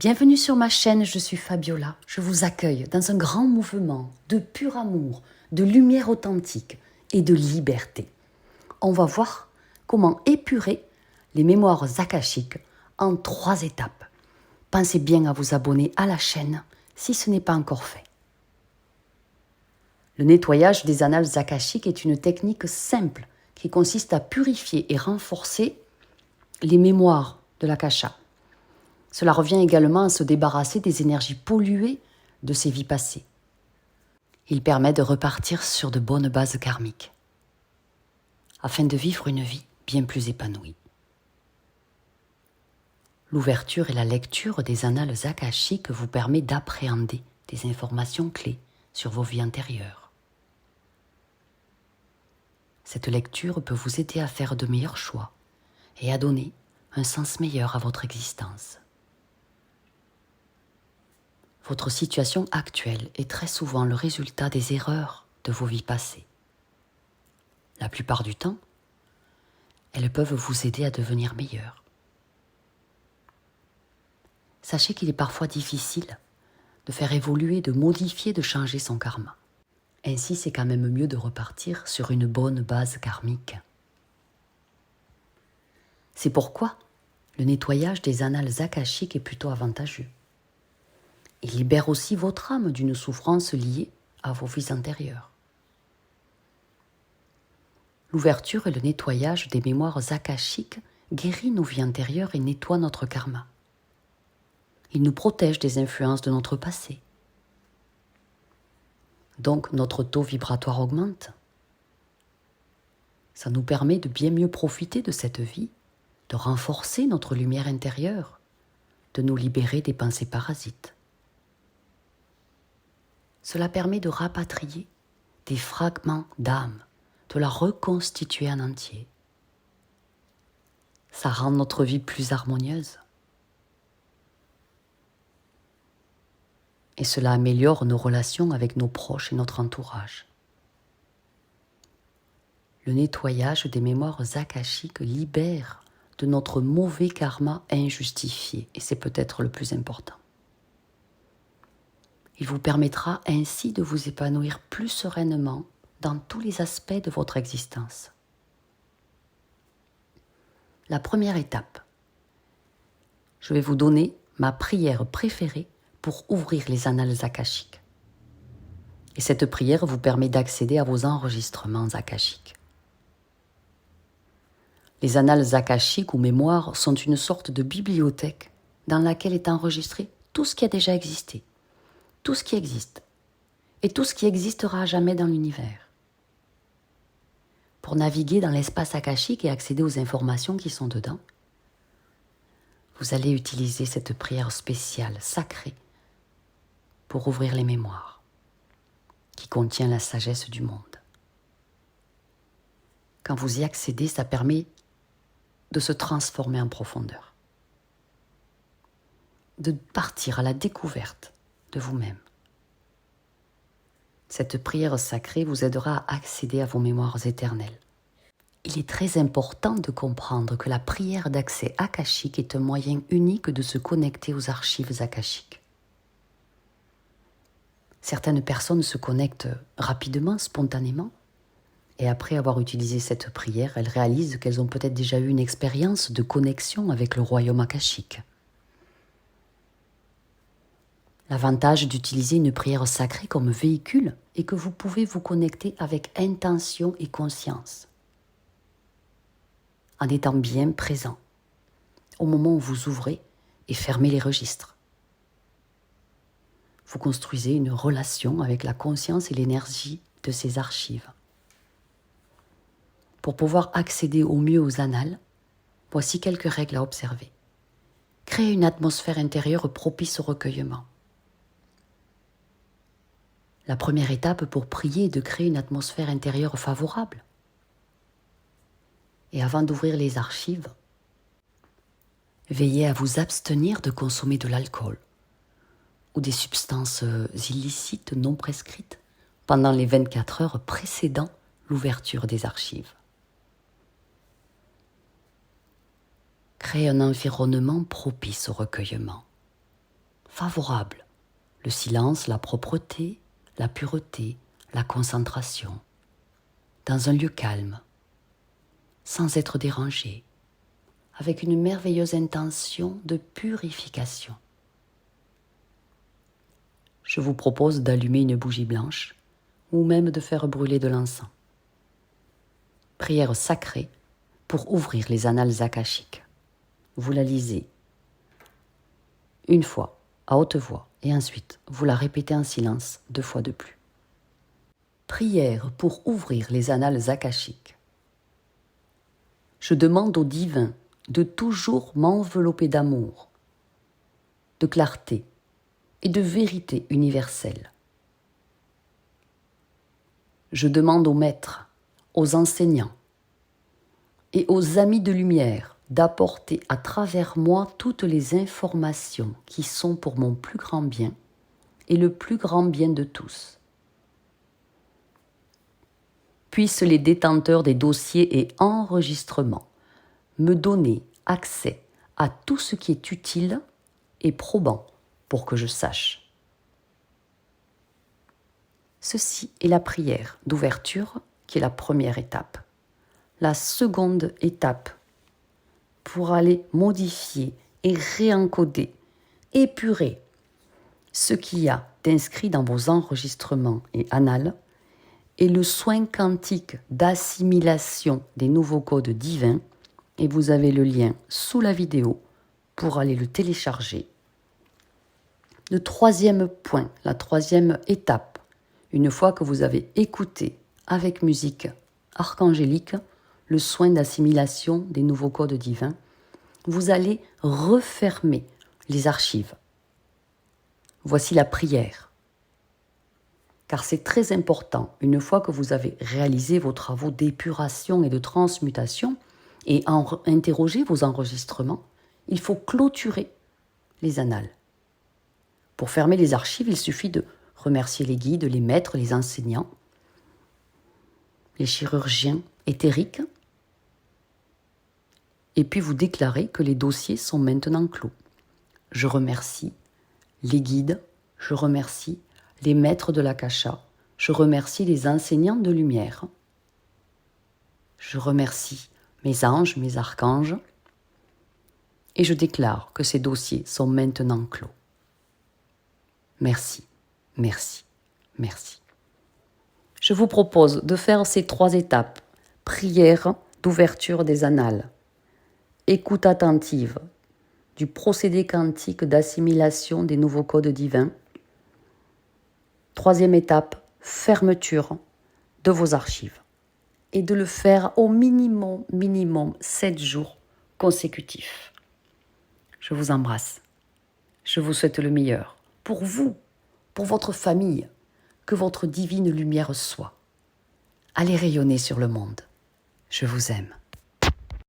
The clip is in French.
Bienvenue sur ma chaîne, je suis Fabiola. Je vous accueille dans un grand mouvement de pur amour, de lumière authentique et de liberté. On va voir comment épurer les mémoires akashiques en 3 étapes. Pensez bien à vous abonner à la chaîne si ce n'est pas encore fait. Le nettoyage des annales akashiques est une technique simple qui consiste à purifier et renforcer les mémoires de l'akasha. Cela revient également à se débarrasser des énergies polluées de ces vies passées. Il permet de repartir sur de bonnes bases karmiques, afin de vivre une vie bien plus épanouie. L'ouverture et la lecture des annales akashiques vous permet d'appréhender des informations clés sur vos vies antérieures. Cette lecture peut vous aider à faire de meilleurs choix et à donner un sens meilleur à votre existence. Votre situation actuelle est très souvent le résultat des erreurs de vos vies passées. La plupart du temps, elles peuvent vous aider à devenir meilleur. Sachez qu'il est parfois difficile de faire évoluer, de modifier, de changer son karma. Ainsi, c'est quand même mieux de repartir sur une bonne base karmique. C'est pourquoi le nettoyage des annales akashiques est plutôt avantageux. Il libère aussi votre âme d'une souffrance liée à vos vies antérieures. L'ouverture et le nettoyage des mémoires akashiques guérit nos vies antérieures et nettoie notre karma. Il nous protège des influences de notre passé. Donc notre taux vibratoire augmente. Ça nous permet de bien mieux profiter de cette vie, de renforcer notre lumière intérieure, de nous libérer des pensées parasites. Cela permet de rapatrier des fragments d'âme, de la reconstituer en entier. Ça rend notre vie plus harmonieuse. Et cela améliore nos relations avec nos proches et notre entourage. Le nettoyage des mémoires akashiques libère de notre mauvais karma injustifié, et c'est peut-être le plus important. Il vous permettra ainsi de vous épanouir plus sereinement dans tous les aspects de votre existence. La première étape, je vais vous donner ma prière préférée pour ouvrir les annales akashiques. Et cette prière vous permet d'accéder à vos enregistrements akashiques. Les annales akashiques ou mémoires sont une sorte de bibliothèque dans laquelle est enregistré tout ce qui a déjà existé, tout ce qui existe et tout ce qui existera à jamais dans l'univers. Pour naviguer dans l'espace akashique et accéder aux informations qui sont dedans, vous allez utiliser cette prière spéciale, sacrée, pour ouvrir les mémoires, qui contient la sagesse du monde. Quand vous y accédez, ça permet de se transformer en profondeur, de partir à la découverte de vous-même. Cette prière sacrée vous aidera à accéder à vos mémoires éternelles. Il est très important de comprendre que la prière d'accès akashique est un moyen unique de se connecter aux archives akashiques. Certaines personnes se connectent rapidement, spontanément, et après avoir utilisé cette prière, elles réalisent qu'elles ont peut-être déjà eu une expérience de connexion avec le royaume akashique. L'avantage d'utiliser une prière sacrée comme véhicule est que vous pouvez vous connecter avec intention et conscience, en étant bien présent, au moment où vous ouvrez et fermez les registres. Vous construisez une relation avec la conscience et l'énergie de ces archives. Pour pouvoir accéder au mieux aux annales, voici quelques règles à observer. Créez une atmosphère intérieure propice au recueillement. La première étape pour prier est de créer une atmosphère intérieure favorable. Et avant d'ouvrir les archives, veillez à vous abstenir de consommer de l'alcool ou des substances illicites non prescrites pendant les 24 heures précédant l'ouverture des archives. Créez un environnement propice au recueillement. favorables. Le silence, la propreté, la pureté, la concentration. Dans un lieu calme, sans être dérangé, avec une merveilleuse intention de purification. Je vous propose d'allumer une bougie blanche ou même de faire brûler de l'encens. Prière sacrée pour ouvrir les annales akashiques. Vous la lisez une fois à haute voix et ensuite vous la répétez en silence 2 fois de plus. Prière pour ouvrir les annales akashiques. Je demande au divin de toujours m'envelopper d'amour, de clarté et de vérité universelle. Je demande aux maîtres, aux enseignants et aux amis de lumière d'apporter à travers moi toutes les informations qui sont pour mon plus grand bien et le plus grand bien de tous. Puissent les détenteurs des dossiers et enregistrements me donner accès à tout ce qui est utile et probant pour que je sache. Ceci est la prière d'ouverture qui est la première étape. La seconde étape pour aller modifier et réencoder, épurer ce qu'il y a d'inscrit dans vos enregistrements et annales est le soin quantique d'assimilation des nouveaux codes divins et vous avez le lien sous la vidéo pour aller le télécharger. Le troisième point, la troisième étape, une fois que vous avez écouté avec musique archangélique le soin d'assimilation des nouveaux codes divins, vous allez refermer les archives. Voici la prière. Car c'est très important, une fois que vous avez réalisé vos travaux d'épuration et de transmutation et interrogé vos enregistrements, il faut clôturer les annales. Pour fermer les archives, il suffit de remercier les guides, les maîtres, les enseignants, les chirurgiens éthériques, et puis vous déclarez que les dossiers sont maintenant clos. Je remercie les guides, je remercie les maîtres de l'Akasha, je remercie les enseignants de lumière, je remercie mes anges, mes archanges, et je déclare que ces dossiers sont maintenant clos. Merci, merci, merci. Je vous propose de faire ces 3 étapes. Prière d'ouverture des annales, écoute attentive du procédé quantique d'assimilation des nouveaux codes divins. 3e étape, fermeture de vos archives. Et de le faire au minimum 7 jours consécutifs. Je vous embrasse. Je vous souhaite le meilleur. Pour vous, pour votre famille, que votre divine lumière soit. Allez rayonner sur le monde. Je vous aime.